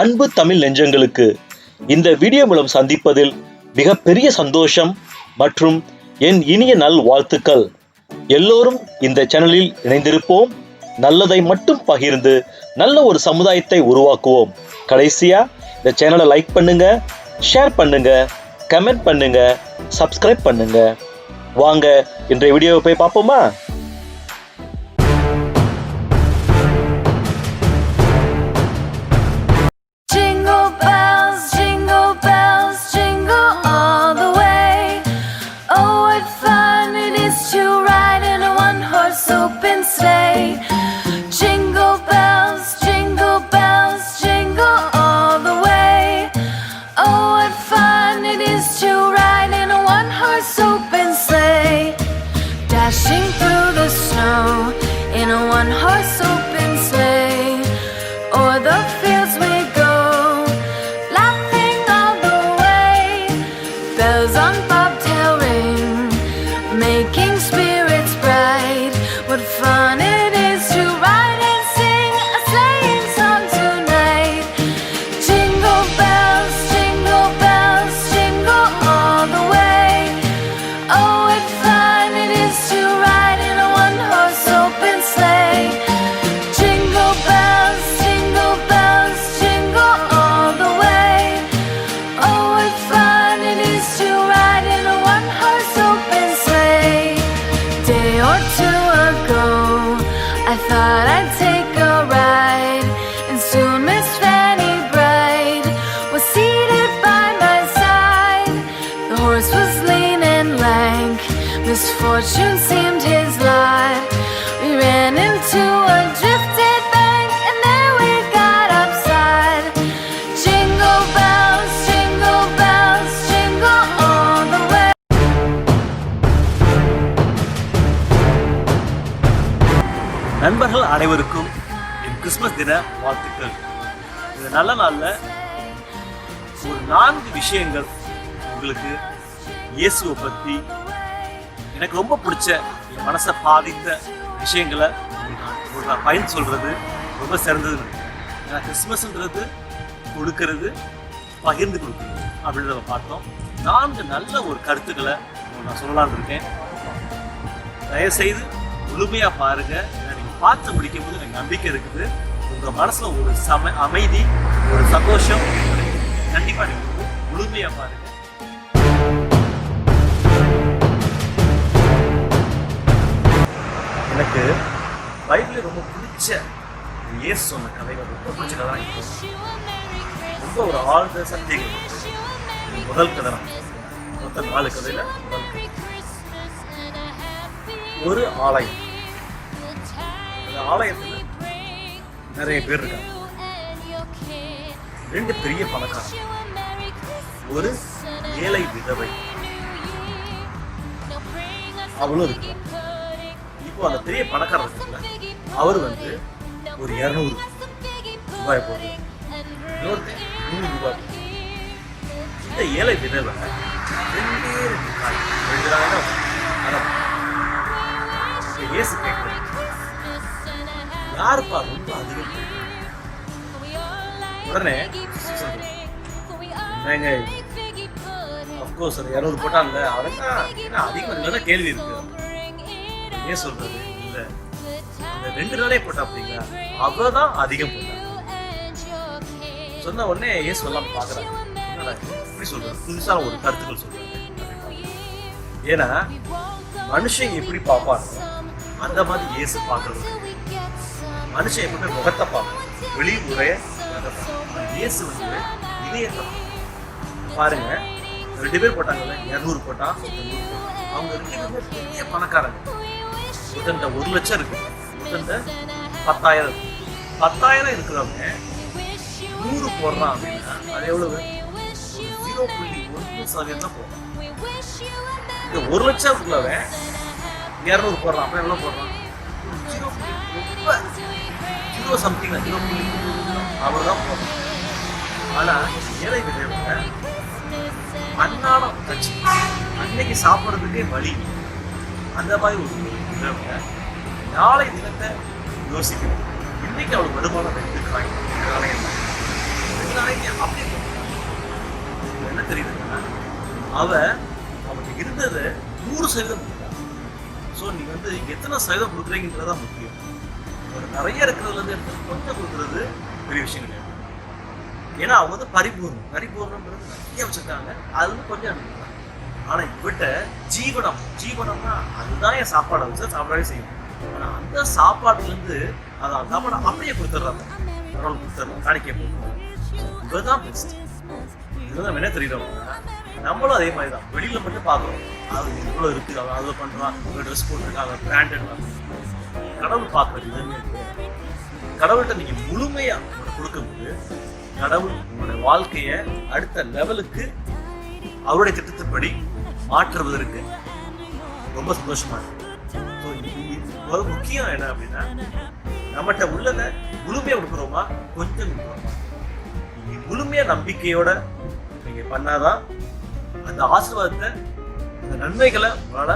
அன்பு தமிழ் நெஞ்சங்களுக்கு இந்த வீடியோ மூலம் சந்திப்பதில் மிகப்பெரிய சந்தோஷம் மற்றும் என் இனிய நல் வாழ்த்துக்கள். எல்லோரும் இந்த சேனலில் இணைந்திருப்போம். நல்லதை மட்டும் பகிர்ந்து நல்ல ஒரு சமுதாயத்தை உருவாக்குவோம். கடைசியா இந்த சேனலை லைக் பண்ணுங்க, ஷேர் பண்ணுங்க, கமெண்ட் பண்ணுங்க, சப்ஸ்கிரைப் பண்ணுங்க. வாங்க இன்றைய வீடியோவை போய் பார்ப்போமா? Dashing through the snow in a one-horse open sleigh, o'er the fields we go, laughing all the way. Bells on bobtail ring, making spirits bright. What fun it is to ride and sing a sleighing song tonight. Jingle bells, jingle all the way. Oh, what fun it is to ride in a one-horse open sleigh. Jingle bells, jingle all the way. Oh, what fun it is to ride in a one-horse open sleigh. Day or two ago, I thought I'd take a ride, and soon Miss Fanny Bright was seated by my side. The horse was lean and lank, misfortune seemed his lot. We ran into a drifted bank, and there we got upside. Jingle bells, jingle all the way. நண்பர்கள் அனைவருக்கும் என் Christmas தின வாழ்த்துக்கள். இந்த நல்ல நாள்ல ஒரு 4 விஷயங்கள் உங்களுக்கு இயேசுவை பத்தி எனக்கு ரொம்ப பிடிச்ச, என் மனசை பாதித்த விஷயங்களை உங்களுக்கு நான் பயன் சொல்றது ரொம்ப சிறந்தது. ஏன்னா கிறிஸ்துமஸ்ன்றது கொடுக்கறது, பகிர்ந்து கொடுக்குறது அப்படின்னு நம்ம பார்த்தோம். 4 நல்ல ஒரு கருத்துக்களை நான் சொல்லலாம்னு இருக்கேன். தயவுசெய்து முழுமையா பாருங்க. நீங்க பார்த்து முடிக்கும் போது எனக்கு நம்பிக்கை இருக்குது, உங்க மனசுல ஒரு அமைதி, ஒரு சந்தோஷம் கண்டிப்பா நீங்க முழுமையா பாருங்க. எனக்கு பைபிள்ல ரொம்ப பிடிச்ச இயேசு சொன்ன கதைகள் ரொம்ப பிடிச்ச கதை. ரொம்ப ஒரு ஆழ்ந்த சத்தியங்கள். முதல் கதை மொத்தம் 4 கதையில முதல் கதை. ஒரு ஆலயம். அந்த ஆலயத்துல நிறைய பேர் இருக்காங்க. 2 பெரிய பணக்காரங்க, ஒரு ஏழை விதவை, அவளும் இருக்கு. இப்போ அந்த பெரிய பணக்காரர் இருக்குல்ல, அவர் வந்து ஒரு 200 ரூபாய் போடுறாரு, இன்னொருத்தர் 100 ரூபாய். இந்த ஏழை விதவை 2 காய் இயேசு கேட்கிறார், யாருப்பா ரொம்ப அதிகம்? உடனே அப்கோர்ஸ் 200 போட்டான்ல, அவனுக்கு அதிகம் இல்லைன்னா கேள்வி இருக்கு. ஏன் சொல்றது இல்ல, அந்த 2 நாளே போட்டா அப்படிங்களா, அவதான் அதிகம் போட்டா. சொன்ன உடனே ஏன் சொல்லாம பாக்குறாங்க, எப்படி சொல்றது, புதுசா ஒரு கருத்துக்கள் சொல்றாங்க. ஏன்னா மனுஷன் எப்படி பார்ப்பாங்க அந்த மாதிரி இயேசு பார்க்கறது. மனுஷன் எப்பவுமே முகத்தை பார்ப்பான், வெளி உரைய இயேசு வந்து இதயத்தை பாருங்க. 2 பேர் போட்டாங்கல்ல, 200 போட்டா, அவங்க 2 பேருமே பெரிய பணக்காரங்க. ஒருத்தன் 1 லட்சம் இருக்கு, ஒருத்தன் 10,000 இருக்கு. 10,000 இருக்கிறவங்க 100 போடுறான் அப்படின்னா அது எவ்வளவு? 0.1% தான் போடுறான். இந்த 1 லட்சம் இருக்குள்ளவன் 200 போடுறான், அப்ப எவ்வளவு போடுறான்? 0 சம்திங், 0.2 அவ்வளவுதான் போடுறான். ஆனா ஏழை விதவை அன்னாடம் கட்சி, அன்னைக்கு சாப்பிட்றதுக்கே வழி, அந்த மாதிரி ஒரு விதவை நாளை தினத்தை யோசிக்கணும். இன்னைக்கு அவளுக்கு வருமானம் 2 காய், அதனால நீ அப்படியே என்ன தெரியுதுன்னா அவனுக்கு இருந்தது 100% கொடுக்குறான். ஸோ நீங்க வந்து எத்தனை சதவீதம் கொடுக்குறீங்கன்றதான் முக்கியம். ஒரு நிறைய இருக்கிறதுல இருந்து எடுத்து கொஞ்சம் கொடுக்குறது பெரிய விஷயம் கிடையாது. ஏன்னா அவங்க வந்து பரிபூர்ணம்ன்றது நிறைய வச்சிருக்காங்க, அது வந்து கொஞ்சம் எடுத்துக்கிறாங்க. ஆனா இவட்ட ஜீவனம்னா அதுதான் என் சாப்பாடை வச்சு சாப்பிடவே செய்யும். ஆனா அந்த சாப்பாடுல இருந்து அந்த சாப்பாடை அப்படியே கொடுத்துட்றாங்க, கடவுள் கொடுத்துட்றாங்க, காணிக்கை போடுறாங்க. இதுதான் பெஸ்ட். இதுதான் என்ன தெரியுறவங்க நம்மளும் அதே மாதிரி தான். வெளியில மட்டும் பார்க்குறோம், அது இவ்வளோ இருக்கு, அவன் அதை பண்றான், ஒரு ட்ரெஸ் போட்டுருக்காங்க, பிராண்டட். கடவுள் பார்க்கறது எதுவுமே இருக்கு. கடவுள்கிட்ட நீங்க முழுமையா கொடுக்கும்போது கடவுள் உங்களுடைய வாழ்க்கைய அடுத்த லெவலுக்கு அவருடைய திட்டத்தின்படி மாற்றுவதற்கு ரொம்ப சந்தோஷமா இருக்கு. ஒரு முக்கியம் என்ன அப்படின்னா, நம்மகிட்ட உள்ளதை முழுமையா கொடுக்குறோமா, கொஞ்சம் கொடுக்குறோமா. நீங்க முழுமையா நம்பிக்கையோட நீங்க பண்ணாதான் அந்த ஆசீர்வாதத்தை, அந்த நன்மைகளை உங்களால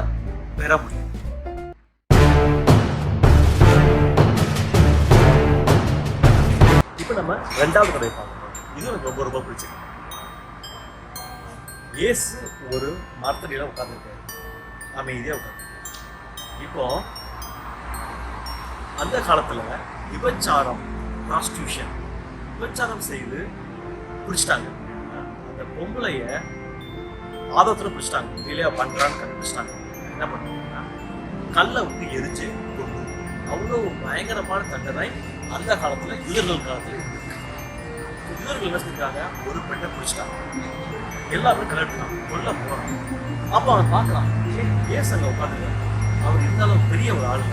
பெற முடியும். இப்ப நம்ம 2வது கதையை பார்க்கணும். இது எனக்கு ரொம்ப ரொம்ப பிடிச்சிருக்கு. இயேசு ஒரு மரத்தடியில உட்கார்ந்துருக்காரு, அமைதியா உட்கார்ந்து. இப்போ அந்த காலத்துல விபச்சாரம் செய்து பிடிச்சிட்டாங்க. அந்த பொம்பளைய ஆதத்துல பிடிச்சிட்டாங்க, இல்லையா பண்றான்னு கண்டுபிடிச்சிட்டாங்க. என்ன பண்ணுவாங்கன்னா கல்லை விட்டு எரிச்சு கொண்டு, அவ்வளவு பயங்கரமான தண்டனை அந்த காலத்துல யூதர்கள் காலத்துல இருக்கு. யூதர்கள் என்ன செஞ்சாங்க, ஒரு பெண்ணை பிடிச்சிட்டாங்க, எல்லாருமே கலட்டுறாங்க, கொல்ல போறாங்க. அப்ப அவன் பார்க்கலாம், ஏசு அங்க உட்காந்துருக்காரு, அவர் இருந்தாலும் பெரிய ஒரு ஆளு,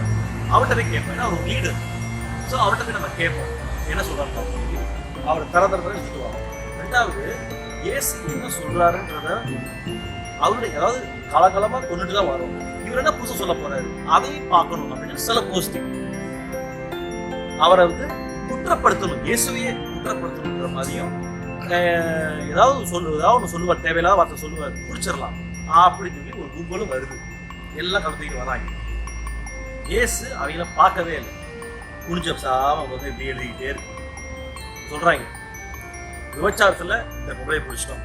அவர்கிட்ட போய் கேட்பேன், அவர் லீடர். ஸோ அவர்கிட்ட போய் நம்ம கேட்போம் என்ன சொல்றாரு, அவர் தர எடுத்துக்குவாங்க. 2வது இயேசு என்ன சொல்றாருன்றத அவருடைய, அதாவது காலகாலமா கொண்டுட்டு தான் வரும், இவர் என்ன புதுசா சொல்ல போறாரு அதையும் பார்க்கணும் அப்படின்னு சில போஸ்டிங். அவரை வந்து குற்றப்படுத்தணும், இயேசுவையே குற்றப்படுத்தணுன்ற மாதிரியும், ஏதாவது ஒன்று சொல்லுவார், தேவையில்லாத வார்த்தை சொல்லுவார், பிடிச்சிடலாம் அப்படின்னு சொல்லி ஒரு கும்பலும் வருது, எல்லாம் கலந்துக்கிட்டு வராங்க. இயேசு அவங்கள பார்க்கவே இல்லை, குடிச்ச சாம வந்து இப்படி எழுதிக்கிட்டே இருக்கு. சொல்றாங்க, விபச்சாரத்துல இந்த பொம்பளையை பிடிச்சிட்டோம்,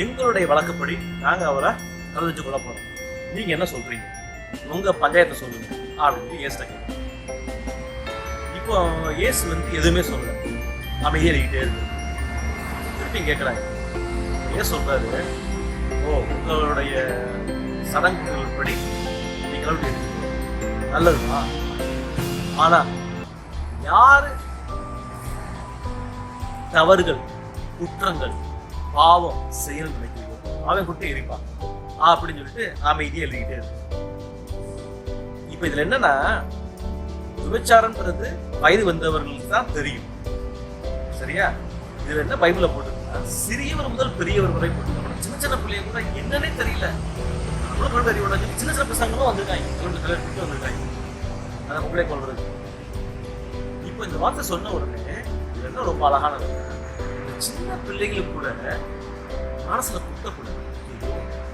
எங்களுடைய வழக்கப்படி நாங்க அவரை கலந்துச்சு கொள்ள போறோம், நீங்க என்ன சொல்றீங்க, உங்க பஞ்சாயத்தை சொல்லுங்க அப்படின்னு இயேசு கேட்க. இப்போ இயேசு வந்து எதுவுமே சொல்லல, அமைதியா எழுதிக்கிட்டே இருக்கு. திருப்பி கேட்கிறாங்க, இயேசு சொல்றாரு, உங்களுடைய சடங்குகள் படி நீங்க கலந்து நல்லதுதான், ஆனா யாரு தவறுகள், குற்றங்கள், பாவம் செயல் நினைக்கிறீங்க அவன் குட்டி எரிப்பான் அப்படின்னு சொல்லிட்டு அமைதியா எழுதிக்கிட்டே இருக்கு. இப்ப இதுல என்னன்னா, விபச்சாரம்ன்றது வயது வந்தவர்களுக்கு தான் தெரியும், சரியா? இதுல என்ன பைபிள்ல போட்டுருக்கா, சிறியவர் முதல் பெரியவர் வரை போட்டு, சின்ன சின்ன பிள்ளைய கூட என்னன்னே தெரியல, சின்ன சின்ன பசங்களும் வந்திருக்காங்க, வந்திருக்காங்க அந்த பொம்பளை கொள்றது. இப்போ இந்த வார்த்தை சொன்ன உடனே இது என்ன ரொம்ப அழகானது, சின்ன பிள்ளைகளுக்கு கூட மனசுல குட்டக்கூடாது,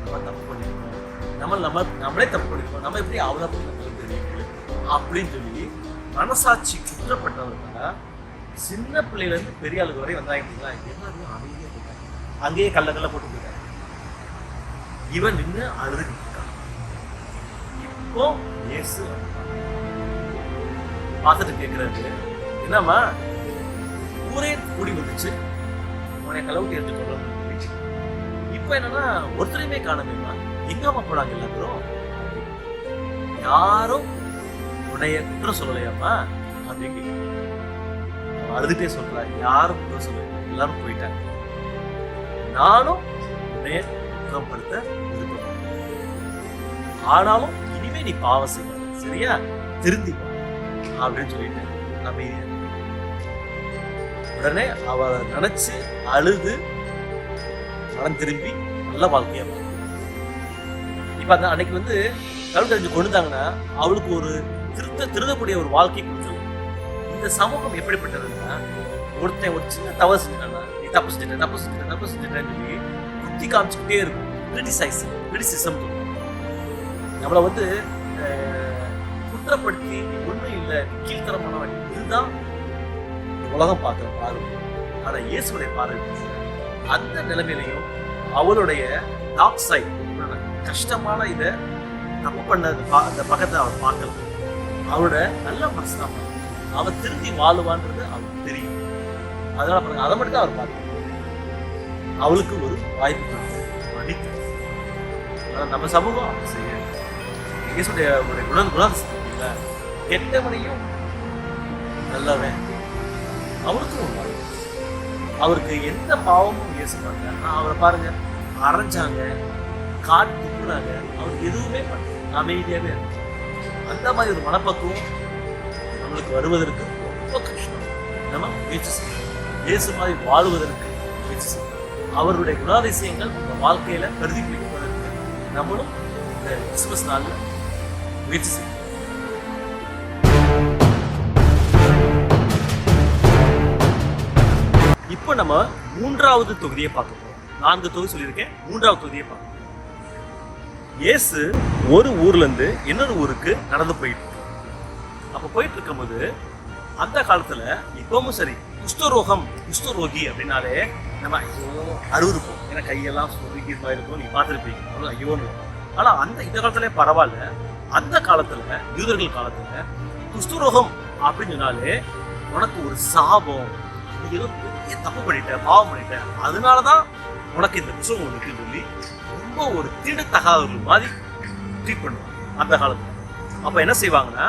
நம்ம தப்பு பண்ணிருக்கோம், நம்மளே தப்பு பண்ணிருக்கோம், நம்ம எப்படி அவ்வளோ தெரியும் அப்படின்னு சொல்லி மனசாட்சி குற்றப்பட்டவர்கள சின்ன பிள்ளைல இருந்து பெரிய ஆளுக்கு வரை வந்தாங்க. எல்லாரும் அமைதியா போயிட்டாங்க, அங்கேயே கல்ல போட்டு போயிட்டாங்க. இவன் நின்று அழுதுகிட்டு இருக்கான். இப்போ இயேசு பார்த்துட்டு கேட்கிறாரு, என்னம்மா ஊரே கூடி வந்துச்சு, உன்னை கலவுட்டி எடுத்து சொல்ல. இப்ப என்னன்னா ஒருத்தரையுமே காணவேமா, எங்கம்மா போனாங்க எல்லாரும், யாரும் உன்னைய குற்றம் சொல்லலையாமா அப்படின்னு அழுதுட்டே சொல்ற. யாரும் குற்றம் சொல்ல, எல்லாரும் போயிட்டாங்க, நானும் உன்னைய குற்றப்படுத்த விரும்புகிறேன், ஆனாலும் இனிமே நீ பாவம் செய்ய, சரியா, திருந்தி அப்படின்னு சொல்லிட்டு அமைதியா. உடனே அவ நினைச்சு அழுது மனம் திரும்பி நல்ல வாழ்க்கையா. இப்ப அந்த அன்னைக்கு வந்து கல்வி தெரிஞ்சு கொண்டுதாங்கன்னா அவளுக்கு ஒரு திருதக்கூடிய ஒரு வாழ்க்கை கொடுத்துருது. இந்த சமூகம் எப்படிப்பட்டதுன்னா, ஒருத்தன் ஒரு சின்ன தவறு செஞ்சுட்டானா, நீ தப்பு செஞ்சுட்டேன்னு சொல்லி குத்தி காமிச்சுக்கிட்டே இருக்கும். கிரிட்டிசிசம் நம்மளை வந்து குற்றப்படுத்தி, நீ ஒண்ணும் இல்லை, நீ கீழ்த்தரமானவன், இதுதான் உலகம் பார்க்கிற பார்வை. ஆனா இயேசுடைய பார்வை அந்த நிலைமையிலையும் அவளுடைய டார்க் சைட், கஷ்டமான இதை தப்பு பண்ண அந்த பக்கத்தை அவர் பார்க்கல. அவரோட நல்ல மனசு தான் அவ திருந்தி வாழுவான்றது அவருக்கு தெரியும். அதனால பாருங்க, அதை மட்டும் தான் அவர் பார்க்க. அவளுக்கு ஒரு வாய்ப்பு மன்னித்து. நம்ம சமூகம் அப்படி செய்ய இயேசுடைய குணாதிசயத்துல கெட்டவனையும் நல்லவன் அவருக்கும் ஒரு வாழ்க்கை. அவருக்கு எந்த பாவமும் இயேசுனாங்க. அவரை பாருங்க, அரைஞ்சாங்க, காட்டு துப்புனாங்க, அவருக்கு எதுவுமே பண்ண அமைதியாவே இருக்கு. அந்த மாதிரி ஒரு மனப்பக்குவம் நம்மளுக்கு வருவதற்கு ரொம்ப கஷ்டம். நம்ம முயற்சி செய்யணும். இயேசு மாதிரி வாழ்வதற்கு முயற்சி செய்யணும். அவருடைய குணாதிசயங்கள் நம்ம வாழ்க்கையில பிரதிபலிப்பதற்கு நம்மளும் இந்த கிறிஸ்துமஸ் நாள்ல முயற்சி செய்யணும். இப்போ நம்ம 3வது தொகுதியை பார்க்க போறோம். 4 தொகுதி சொல்லியிருக்கேன், 3வது தொகுதியை பார்க்க போறோம். இயேசு ஒரு ஊர்ல இருந்து இன்னொரு ஊருக்கு நடந்து போயிட்டு இருக்கு. அப்ப போயிட்டு இருக்கும்போது அந்த காலத்துல இப்பவும் சரி, குஷ்டரோகி அப்படின்னாலே நம்ம ஐயோ அருவருப்போம். ஏன்னா கையெல்லாம் சொருகி இருக்கும், நீ பார்த்துருப்பீங்க, ஐயோன்னு. ஆனா இந்த காலத்துல பரவாயில்ல. அந்த காலத்துல, யூதர்கள் காலத்துல குஷ்டரோகம் அப்படின்னு சொன்னாலே உனக்கு ஒரு சாபம், ஏதோ பெரிய தப்பு பண்ணிட்ட, பாவம் பண்ணிட்ட, அதனாலதான் உனக்கு இந்த குஷ்டரோகம் இருக்குன்னு சொல்லி ரொம்ப ஒரு தீண்டத்தகாதவர்கள் மாதிரி ட்ரீட் பண்ணுவாங்க அந்த காலத்துல. அப்ப என்ன செய்வாங்கன்னா,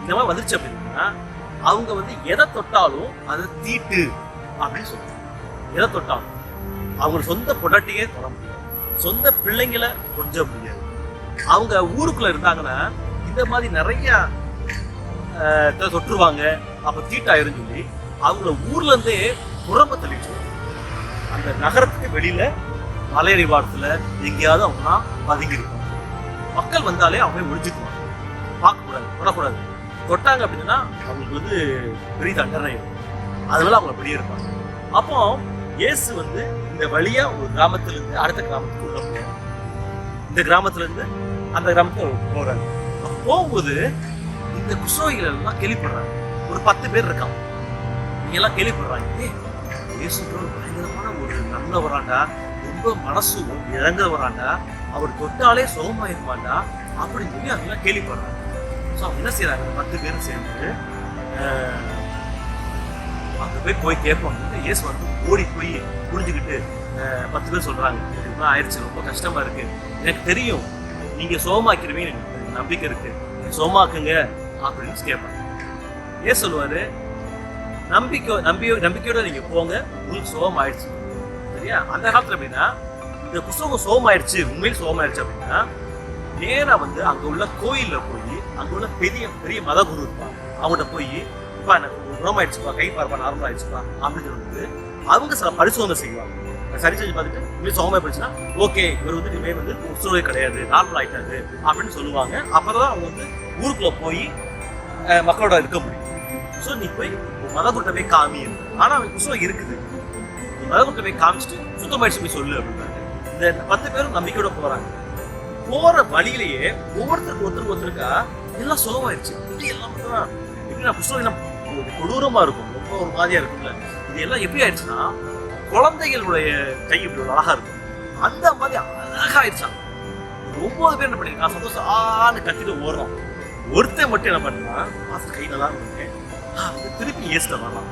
இந்த மாதிரி வந்துருச்சு அப்படின்னா அவங்க எதை தொட்டாலும் அதை தீட்டு அப்படின்னு சொல்லுவாங்க. எதை தொட்டாலும் அவங்க சொந்த பொண்டாட்டியே தொட முடியாது, சொந்த பிள்ளைங்களை கொஞ்சம் முடியாது. அவங்க ஊருக்குள்ள இருந்தாங்கன்னா இந்த மாதிரி நிறைய தொற்றுவாங்க, அப்ப தீட்டாயிரும் சொல்லி அவங்கள ஊர்ல இருந்தே புறம்ப தள்ளிட்டு அந்த நகரத்துக்கு வெளியில மலையடிவாரத்துல எங்கேயாவது அவங்க பதுங்கி இருப்பாங்க. மக்கள் வந்தாலே அவங்க ஒழிச்சுக்குவாங்க, பார்க்க கூடாது, தொடக்கூடாது. தொட்டாங்க அப்படின்னா அவங்களுக்கு பெரிய தண்டனை இருக்கும். அதனால அவங்க வெளியே இருப்பாங்க. அப்போ இயேசு இந்த வழியா ஒரு கிராமத்துல இருந்து அடுத்த கிராமத்துக்கு உள்ள போறாங்க. இந்த கிராமத்துல இருந்து அந்த கிராமத்துக்கு போறாங்க. போகும்போது இந்த குஷ்ரோகிகள் எல்லாம் கேள்விப்படுறாங்க. ஒரு 10 பேர் இருக்காங்க. நீங்க எல்லாம் கேள்விப்படுறாங்க, இயேசு பயங்கரமான ஒரு நல்ல வராண்டா, ரொம்ப மனசு இறங்க வராண்டா, அவர் தொட்டாலே சுகமாயிருமாண்டா அப்படின்னு சொல்லி அதெல்லாம் கேள்விப்படுறாங்க. ஸோ அவங்க என்ன செய்யறாங்க, 10 பேரும் சேர்ந்து அங்க போய் கேட்பாங்க. இயேசு ஓடி போய் புரிஞ்சுக்கிட்டு 10 பேர் சொல்றாங்க, இதுதான் ஆயிடுச்சு, ரொம்ப கஷ்டமா இருக்கு, எனக்கு தெரியும் நீங்க சோமாக்கிருவீங்க, எனக்கு நம்பிக்கை இருக்கு, சோமாக்குங்க அப்படின்னு கேட்பாங்க. ஏன் சொல்லுவாரு, நம்பிக்கையோட நீங்க போங்க, உங்களுக்கு சோகம் ஆயிடுச்சு. சரியா? அந்த காலத்துல அப்படின்னா இந்த புஸ்தகம் சோகமாயிடுச்சு, உண்மையில் சோகமாயிடுச்சு அப்படின்னா நேரா அங்க உள்ள கோயில்ல போய் அங்க உள்ள பெரிய பெரிய மத குரு இருப்பாங்க, அவங்கள்ட்ட போய் இப்ப எனக்கு குணமாயிடுச்சுப்பா, கை பார்ப்பா, நார்மல் ஆயிடுச்சுப்பா அப்படின்னு சொல்லிட்டு அவங்க சில பரிசோதனை செய்வாங்க. சரி செஞ்சு பார்த்துட்டு இனிமேல் சோகமாய் போயிடுச்சுன்னா ஓகே, இவர் இனிமேல் குஷ்டரோகி கிடையாது, நார்மல் ஆயிட்டாரு அப்படின்னு சொல்லுவாங்க. அப்பதான் அவங்க ஊருக்குள்ள போய் மக்களோட இருக்க முடியும். ஸோ நீ போய் மதகுட்ட போய் காமி, ஆனா அவன் குஷ்டரோகி இருக்குது, நீ மதகுட்ட போய் காமிச்சிட்டு சுத்தமாயிடுச்சு போய் சொல்லு அப்படின்னாங்க. இந்த 10 பேரும் நம்பிக்கையோட போறாங்க. போற வழியிலேயே ஒருத்தருக்கா எல்லாம் சுகமாயிருச்சு. இப்படி எல்லாம் எப்படின்னா புஸ்தகம் கொடூரமா இருக்கும், ரொம்ப ஒரு மாதிரியா இருக்கும்ல. இது எல்லாம் எப்படி ஆயிடுச்சுன்னா குழந்தைகளுடைய கை இப்படி ஒரு அழகா இருக்கும், அந்த மாதிரி அழகா ஆயிடுச்சான். 9 பேர் என்ன பண்ணிருக்கான், சந்தோஷம் ஆன்னு கத்திட்டு ஓடுறோம். ஒருத்தன் மட்டும் என்ன பண்ணா, மாஸ்டர் கை நல்லா இருக்கு, திருப்பி இயேசுட்ட வரலாம்,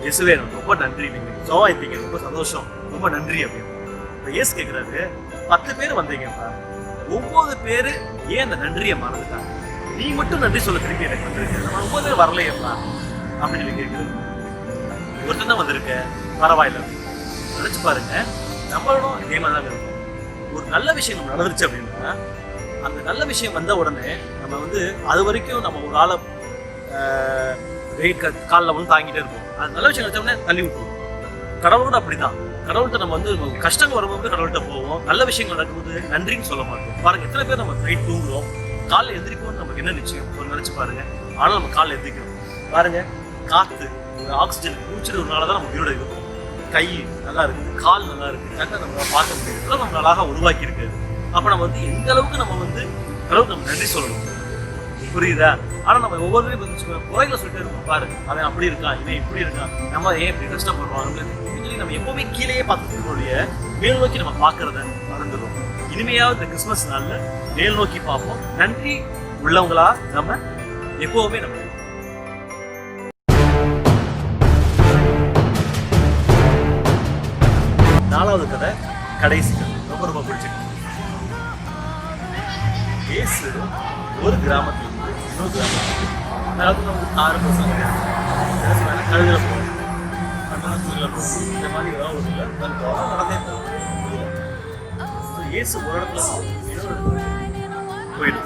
இயேசுவே ரொம்ப நன்றி, நீங்க சோவாயிட்டீங்க, ரொம்ப சந்தோஷம், ரொம்ப நன்றி அப்படின்னு. இப்ப இயேசு கேட்கிறாரு, 10 பேர் வந்தீங்கப்பா, 9 பேரு ஏன் அந்த நன்றியை மறந்துட்டாங்க, நீ மட்டும் நன்றி சொல்ல திருப்பி எனக்கு வந்திருக்கு, நம்ம 9 பேர் வரலையப்பா அப்படின்னு சொல்லி கேட்கிறது. ஒருத்தன் தான் வந்திருக்க, பரவாயில்ல. நினைச்சு பாருங்க, நம்மளோட இதே மாதிரி தான் இருக்கும். ஒரு நல்ல விஷயம் நம்ம நடந்துருச்சு அப்படின்னா அந்த நல்ல விஷயம் வந்த உடனே நம்ம அது வரைக்கும் நம்ம ஒரு ஆளை காலில் தாங்கிட்டே இருப்போம். அது நல்ல விஷயம் நினைச்சோம்னா தள்ளி விட்டுருவோம். கடவுளோட அப்படிதான், கடவுள்கிட்ட நம்ம கஷ்டங்கள் வரும்போது கடவுள்கிட்ட போவோம், நல்ல விஷயங்கள் நடக்கும்போது நன்றின்னு சொல்ல மாட்டோம். பாருங்க, எத்தனை பேர் நம்ம நைட் தூங்குறோம், காலைல எந்திரிப்போம், நமக்கு என்ன நிச்சயம் ஒரு நினைச்சு பாருங்க. ஆனால் நம்ம காலைல எந்திரிக்கிறோம் பாருங்க, காத்து ஆக்சிஜன் மூச்சுறதுனாலதான் நம்ம உயிரோட இருக்கும். கை நல்லா இருக்கு, கால் நல்லா இருக்கு, கண்ணை நம்ம பார்க்க முடியும், இதெல்லாம் நம்ம அழகா உருவாக்கி இருக்காது. அப்ப நம்ம எந்த அளவுக்கு நம்ம கடவுளுக்கு நம்ம நன்றி சொல்லணும். புரியுதா? ஆனா நம்ம ஒவ்வொருவரையும் வந்து குறைகளை சொல்லிட்டு இருக்கோம். பாரு, அவன் அப்படி இருக்கான், இவன் இப்படி இருக்கான், நம்ம ஏன் இப்படி கஷ்டப்படுவாங்க சொல்லி நம்ம எப்பவுமே கீழேயே பார்த்துக்கூடிய மேல் நோக்கி நம்ம பார்க்கறத மறந்துடும். இனிமையாவது இந்த கிறிஸ்துமஸ் நாள்ல மேல் நோக்கி பார்ப்போம். நன்றி உள்ளவங்களா நம்ம எப்பவுமே நம்ம. நாலாவது கதை, கடைசி கதை, ரொம்ப ரொம்ப பிடிச்சிருக்கு. இயேசு ஒரு கிராமத்துல இருந்து இன்னொரு கிராமத்துக்கு, அதாவது நம்ம காரு பசங்க கழுதுல போவோம், இந்த மாதிரி ஏதாவது ஒரு நடந்தே போவோம். இயேசு ஒரு இடத்துல போயிட்டு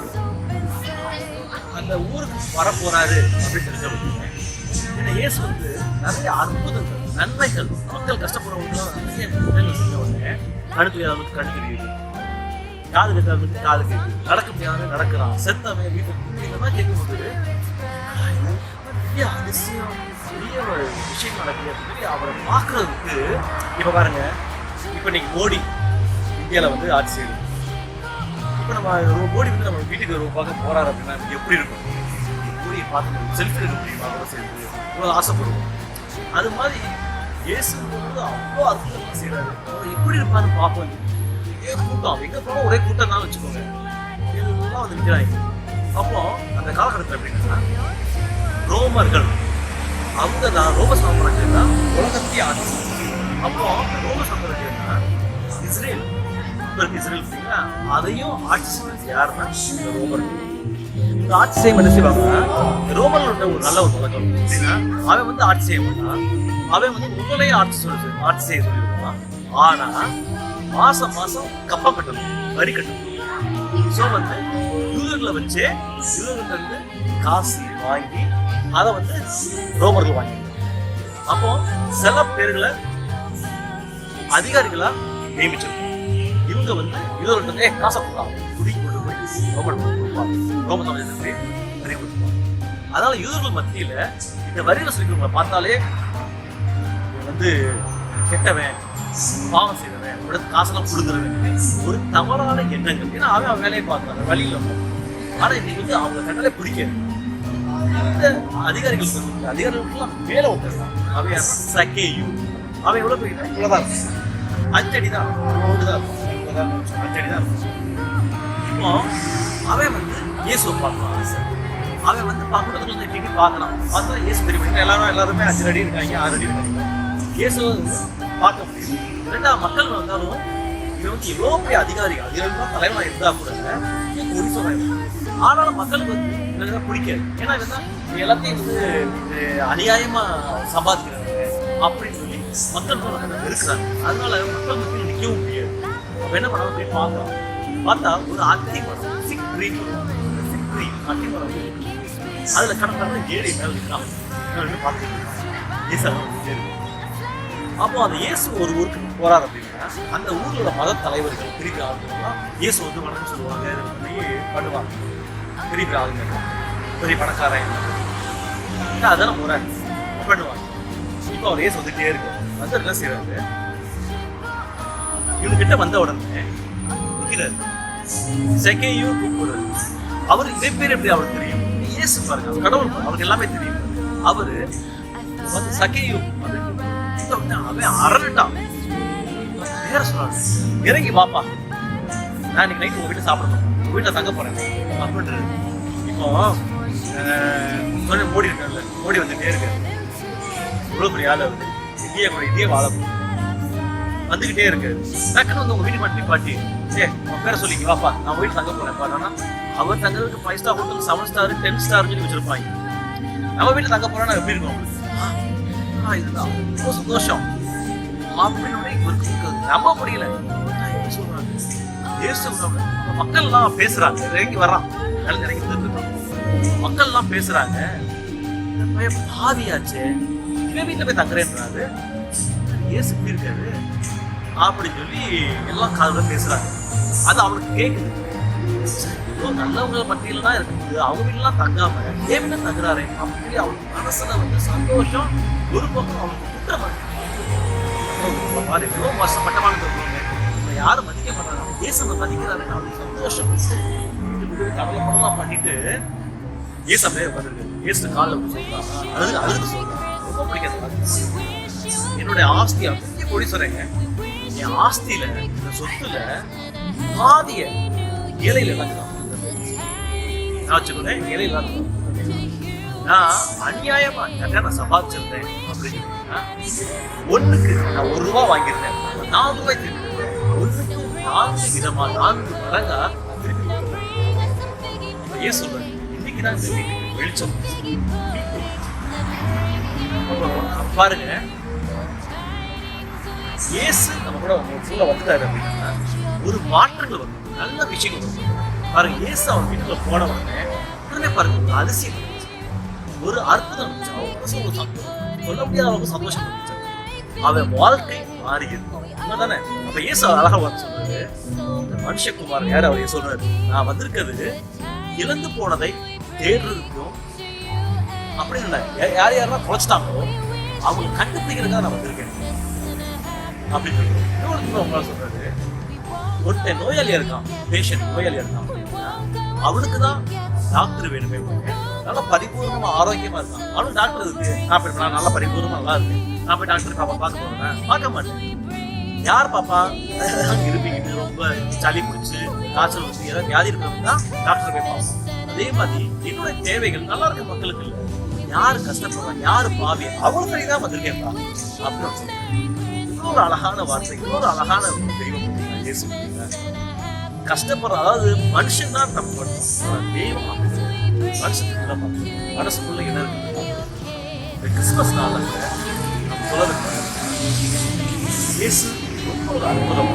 அந்த ஊருக்கு வர போறாரு அப்படின்னு தெரிஞ்சவங்க. ஏன்னா இயேசு வந்து நிறைய அற்புதங்கள், நன்மைகள், மக்கள் கஷ்டப்படுறவங்க நிறைய நன்மைகள் செஞ்ச உடனே கணக்கு தெரியாதவங்களுக்கு கணக்கு தெரியுது, காது கேட்காதவங்களுக்கு காது கேட்குது, நடக்க முடியாத நடக்கிறான், செத்தவன் வீட்டுக்கு இந்த மாதிரி கேட்கும்போது பெரிய அதிசயம், பெரிய ஒரு விஷயம் நடக்குது அப்படின்னு அவரை பார்க்கறதுக்கு. இப்ப பாருங்க, இப்ப இன்னைக்கு மோடி இந்தியாவில் வந்து ஆட்சி செய்யுது. இப்போ நம்ம மோடி வந்து நம்ம வீட்டுக்கு பார்க்க போறாரு அப்படின்னா எப்படி இருக்கும்? மோடியை பார்த்து செல்ஃபி எடுக்க முடியுமா? கூட சேர்ந்து இவ்வளோ ஆசைப்படுவோம். அது மாதிரி இயேசு அவ்வளோ அற்புதமாக செய்யறாரு. அவர் எப்படி இருப்பாருன்னு பார்ப்போம். ஒரே கூட்டம், எங்க போனோம் ஒரே கூட்டம் தான் வச்சுக்கோங்க, எல்லாம் வந்து நிற்கிறாங்க. அப்போ அந்த காலகட்டத்தில் எப்படின்னா ரோமர்கள் அவங்க தான் ரோம சாம்ராஜ்யம் தான் உலகத்தையே ஆட்சி. அப்போ ரோம சாம்ராஜ்யம்னா இஸ்ரேல், இஸ்ரேல் பார்த்தீங்கன்னா அதையும் ஆட்சி செய்வது யாருன்னா இந்த ரோமர்கள். இந்த ஆட்சி செய்ய என்ன செய்வாங்கன்னா, ரோமர்களோட ஒரு நல்ல ஒரு பழக்கம் அப்படின்னா அவன் வந்து ஆட்சி செய்ய மாட்டான், அவன் வந்து உங்களையே ஆட்சி செய்ய சொல்லிடுவான். ஆனா மாசம் மாசம் கப்பம் கட்டணும், வரி கட்டணும். ஸோ வந்து யூதர்களை வச்சு யூதர்கிட்ட இருந்து காசு வாங்கி அதை வந்து ரோமர்கள் வாங்கி, அப்போ சில பேர்களை அதிகாரிகளா நியமிச்சிருக்கோம். இவங்க வந்து யூதர்கிட்ட காசை கொடுப்பாங்க, குடி கொண்டு போய் ரோம சமயத்துக்கு வரி கொடுப்பாங்க. அதனால யூதர்கள் மத்தியில இந்த வரி வசூலிக்கிறவங்களை பார்த்தாலே வந்து கெட்டவன், பாவம் செய்தவன், காசெல்லாம் கொடுக்குறவன் ஒரு தவறான எண்ணங்கள். ஏன்னா அவன் வேலையை பார்க்கறாங்க, வழியில. ஆனா இன்னைக்கு வந்து அவங்க கண்ணாலே பிடிக்காது. இந்த அதிகாரிகளுக்கெல்லாம் மேல விட்டுறான். அவன் சக்கேயு, அவன் எவ்வளவு போயிட்டா இவ்வளவுதான், 5 அடி தான், 5 அடி தான். இப்போ அவன் வந்து இயேசுவை பார்க்கலாம். அவன் வந்து கூட்டத்துல டிவி பார்க்கலாம். பார்த்தா இயேசு பெரிய எல்லாருமே 5 அடி இருக்காங்க, 6 அடி இருக்காங்க. இயேசுவை பார்க்க முடியும். ரெண்டாவது மக்கள் வந்தாலும் இவன் வந்து எவ்வளோ பெரிய அதிகாரிகள் தலைவனாக இருந்தா கூட ஒரு சொல்றாங்க. ஆனாலும் மக்களுக்கு வந்து இவங்க பிடிக்காது. ஏன்னா இவன் எல்லாத்தையும் வந்து அநியாயமா சம்பாதிக்கிறாங்க அப்படின்னு சொல்லி மக்கள் இருக்கிறாங்க. அதனால மக்கள் மத்தியில் நிற்கவும் முடியாது. அப்ப என்ன பண்ணாலும் போய் பார்க்கலாம். பார்த்தா ஒரு அத்தி மரம், சிக் ட்ரீ, அத்தி மரம், அதுல கடற்கரை ஏறி மேல இருக்கான் பார்த்துருக்காங்க. அப்போ அந்த இயேசு ஒரு ஊருக்கு போறாரு அப்படின்னா அந்த ஊரோட மத தலைவர்கள் பெரிய ஆளுங்கள்லாம் இயேசு வந்து வணக்கம் சொல்லுவாங்க, பண்ணுவாங்க. பெரிய ஆளுங்க, பெரிய பணக்காரன் அதெல்லாம் முறை பண்ணுவாங்க. இப்போ அவர் இயேசு வந்துட்டே இருக்கு. வந்து என்ன செய்யறாரு, இவங்க கிட்ட வந்த உடனே நிற்கிறாரு, செக்கையும் கூப்பிடுறாரு. அவரு இதே பேர் எப்படி அவருக்கு தெரியும்? இயேசு பாருங்க, கடவுள் அவருக்கு எல்லாமே தெரியும். அவரு வந்து சக்கையும் அவன் அரட்டான், பேர சொல்றாரு, இறங்கி வாப்பா, நான் இன்னைக்கு நைட்டு உங்க வீட்டுல சாப்பிடணும், உங்க வீட்டுல தங்க போறேன் அப்படின்றது. இப்போ மோடி இருக்காருல்ல, மோடி வந்துட்டே இருக்காரு, இவ்வளவு பெரிய ஆளு, இதே வாழ வந்துகிட்டே இருக்காரு. டக்குன்னு வந்து உங்க வீட்டு மாட்டி பாட்டி, உன் பேரை சொல்லிங்க வாப்பா, நான் வீட்டுல தங்க போறேன் பாருன்னா, அவர் தங்கிறதுக்கு 5 ஸ்டார் ஹோட்டல், 7 ஸ்டார் 10 ஸ்டார் சொல்லி வச்சிருப்பாங்க. நம்ம வீட்டுல தங்க போறோம்னா எப்படி இருக்கும்? இதுதான் ரொம்ப சந்தோஷம் அப்படின்னு இவருக்கு நம்ப முடியல. மக்கள் எல்லாம் பேசுறாங்க, இறங்கி வர்றான், இறங்கி வந்துருக்கோம், மக்கள் எல்லாம் பேசுறாங்க, பாவியாச்சு இவன் வீட்டுல போய் தங்குறேன்றாரு, இயேசு இப்படி இருக்காரு அப்படின்னு சொல்லி எல்லாம் காதுல பேசுறாங்க. அது அவனுக்கு கேக்குது. நல்லவங்களை பட்டியல தான் இருக்குது, அவங்க வீட்டுலாம் தங்காம ஏன் வீட்டுல தங்குறாரு அப்படி அவனுக்கு மனசுல வந்து சந்தோஷம். ஒரு பக்கம் அவனுக்கு குற்றம் எவ்வளவு வருஷப்பட்டமான இருக்கவங்க யாரும் மதிக்க மாட்டாங்க, இயேசுவை மதிக்கிறாருன்னு அவனுக்கு சந்தோஷம். கடலை படலாம் பண்ணிட்டு ஏசு அப்படியே உட்காந்துருக்கு. ஏசு காலில் சொல்றான், அழுது சொல்றான், ரொம்ப பிடிக்காது. என்னுடைய ஆஸ்தி அப்படியே கோடீஸ்வரங்க, என் ஆஸ்தியில இந்த சொத்துல பாதிய ஏழையில எல்லாத்துக்கும் நான் வச்சுக்கோங்க. ஏழை எல்லாத்துக்கும் நான் அநியாயமா நான் சம்பாதிச்சிருந்தேன் அப்படின்னு ஒண்ணுக்கு நான் ₹1 வாங்கியிருந்தேன், ₹4 திருப்பி ஒண்ணுக்கு 4 விதமா 4 மடங்கா திருப்பி. ஏன் சொல்றேன், இன்னைக்குதான் இந்த வீட்டுக்கு வெளிச்சம். பாருங்க, இயேசு நம்ம கூட உள்ள வந்துட்டாரு அப்படின்னா ஒரு மாற்றங்கள் வரும், நல்ல விஷயங்கள் வரும். பாருங்க, இயேசு அவன் வீட்டுக்குள்ள போன உடனே பாருங்க ஒரு அதிசயம் இருந்துச்சு, ஒரு அற்புதம் இருந்துச்சு. அவங்க சொல்ல முடியாத அளவுக்கு சந்தோஷம் இருந்துச்சு. அவன் வாழ்க்கை மாறி இருக்கும் உண்மைதானே. அப்ப இயேசு அழகா வந்து சொல்றாரு, இந்த மனுஷகுமார் யார் அவர் சொல்றாரு, நான் வந்திருக்கிறது இழந்து போனதை தேடுறதுக்கும் அப்படி இல்லை, யார் யாரெல்லாம் தொலைச்சிட்டாங்களோ அவங்க கண்டுபிடிக்கிறதுக்காக நான் வந்திருக்கேன் அப்படின்னு. இன்னொரு உங்களால் சொல்றாரு, ஒருத்தன் நோயாளியா இருக்கான், பேஷண்ட் நோயாளியா இருக்கான், அவனுக்கு தான் டாக்டர் வேணுமே, நல்லா பரிபூர்ணமா ஆரோக்கியமா இருக்கான். அவனும் டாக்டர் இருக்கு, நான் நல்லா பரிபூர்ணமா நல்லா இருக்கு, நான் போய் டாக்டர் பாப்பா பார்க்க போறேன், பார்க்க மாட்டேன். யார் பாப்பா இருப்பிக்கிட்டு ரொம்ப சளி பிடிச்சு காய்ச்சல் வச்சு ஏதாவது வியாதி இருக்கிறவங்க தான் டாக்டர் போய் பார்ப்போம். அதே மாதிரி என்னுடைய தேவைகள் நல்லா இருக்க மக்களுக்கு இல்லை, யாரு கஷ்டப்படுறாங்க, யாரு பாவி, அவங்களுக்கு தான் வந்திருக்கேன்ப்பா அப்படின்னு. இன்னொரு அழகான வார்த்தை, இன்னொரு அழகான தெய்வம் இயேசு. கஷ்டப்படுற, அதாவது மனுஷன் தான் தப்பு பண்ணுவோம், தெய்வம் மனுஷத்துக்குள்ள மனசுக்குள்ள என்ன இருக்கு. இந்த கிறிஸ்துமஸ் நாள்ல நம்ம சொல்றது இயேசு ரொம்ப ஒரு அற்புதம்.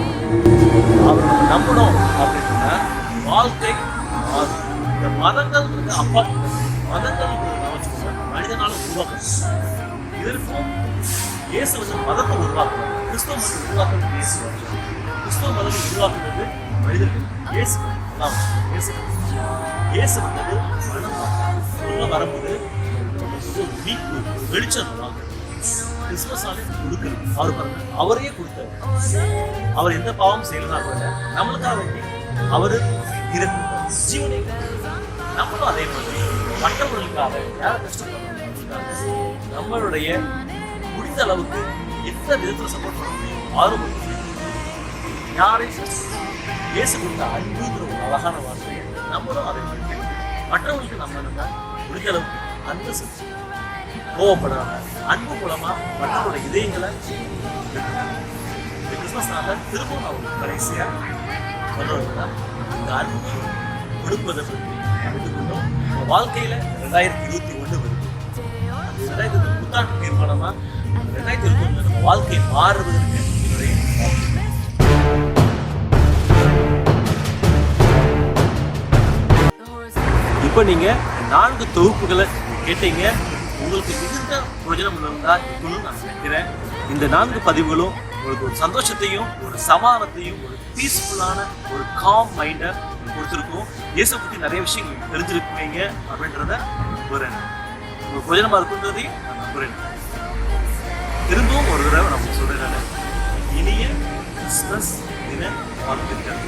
அவர் நம்ம நம்பணும் அப்படின்னா வாழ்க்கை மாறும். இந்த மதங்கள் அப்பா மதங்கள் மனிதனால உருவாக்கணும். இதற்கும் இயேசு வந்து மதத்தை உருவாக்கணும், கிறிஸ்தவ மதத்தை உருவாக்கணும். இயேசு கிறிஸ்தவ மதத்தை உருவாக்குறது மனிதர்கள். இயேசு இயேசு வந்தது மனம் வரும்போது மீட்பு வெளிச்சம் கிறிஸ்துமஸ் கொடுக்குறது. அவர் பாருங்க, அவரையே கொடுத்தாரு. அவர் எந்த பாவம் செய்யலனா கூட நம்மளுக்காக வேண்டி அவரு இருக்கு ஜீவனை. நம்மளும் அதே மாதிரி மற்றவர்களுக்காக யாரை கஷ்டப்படுறாங்க நம்மளுடைய முடிந்த அளவுக்கு எந்த விதத்துல சப்போர்ட் பண்ண முடியும் ஆர்வம் யாரையும் இயேசு கொடுத்த அன்புங்கிற ஒரு அழகான வார்த்தையை நம்மளும் அதை மற்றவர்களுக்கு நம்ம முடிந்த அளவுக்கு அன்பு செஞ்சு கோவப்படாம அன்பு மூலமா மற்றவருடைய இதயங்களை இந்த கிறிஸ்துமஸ் நாள்ல திரும்பவும் நான் கடைசியா சொல்றதுன்னா இந்த அன்பு கொடுப்பதை பற்றி எடுத்துக்கொண்டோம். வாழ்க்கையில 2021 வருது. 2020 புத்தாண்டு தீர்மானமா 2021 நம்ம வாழ்க்கை மாறுவதற்கு என்னுடைய இப்ப நீங்க 4 தொகுப்புகளை கேட்டீங்க. உங்களுக்கு மிகுந்த பிரயோஜனம் இருந்தா இருக்கணும்னு நான் நினைக்கிறேன். இந்த 4 பதிவுகளும் உங்களுக்கு ஒரு சந்தோஷத்தையும் ஒரு சமாதானத்தையும் ஒரு பீஸ்ஃபுல்லான ஒரு காம் மைண்டை கொடுத்துருக்கும். இயேசு பற்றி நிறைய விஷயங்கள் தெரிஞ்சிருப்பீங்க அப்படின்றத நம்புறேன். உங்களுக்கு பிரயோஜனமா இருக்குன்றதையும் நான் நம்புறேன். திரும்பவும் ஒரு தடவை நான் சொல்றேன், இனிய கிறிஸ்துமஸ் தின வாழ்த்துக்கள்.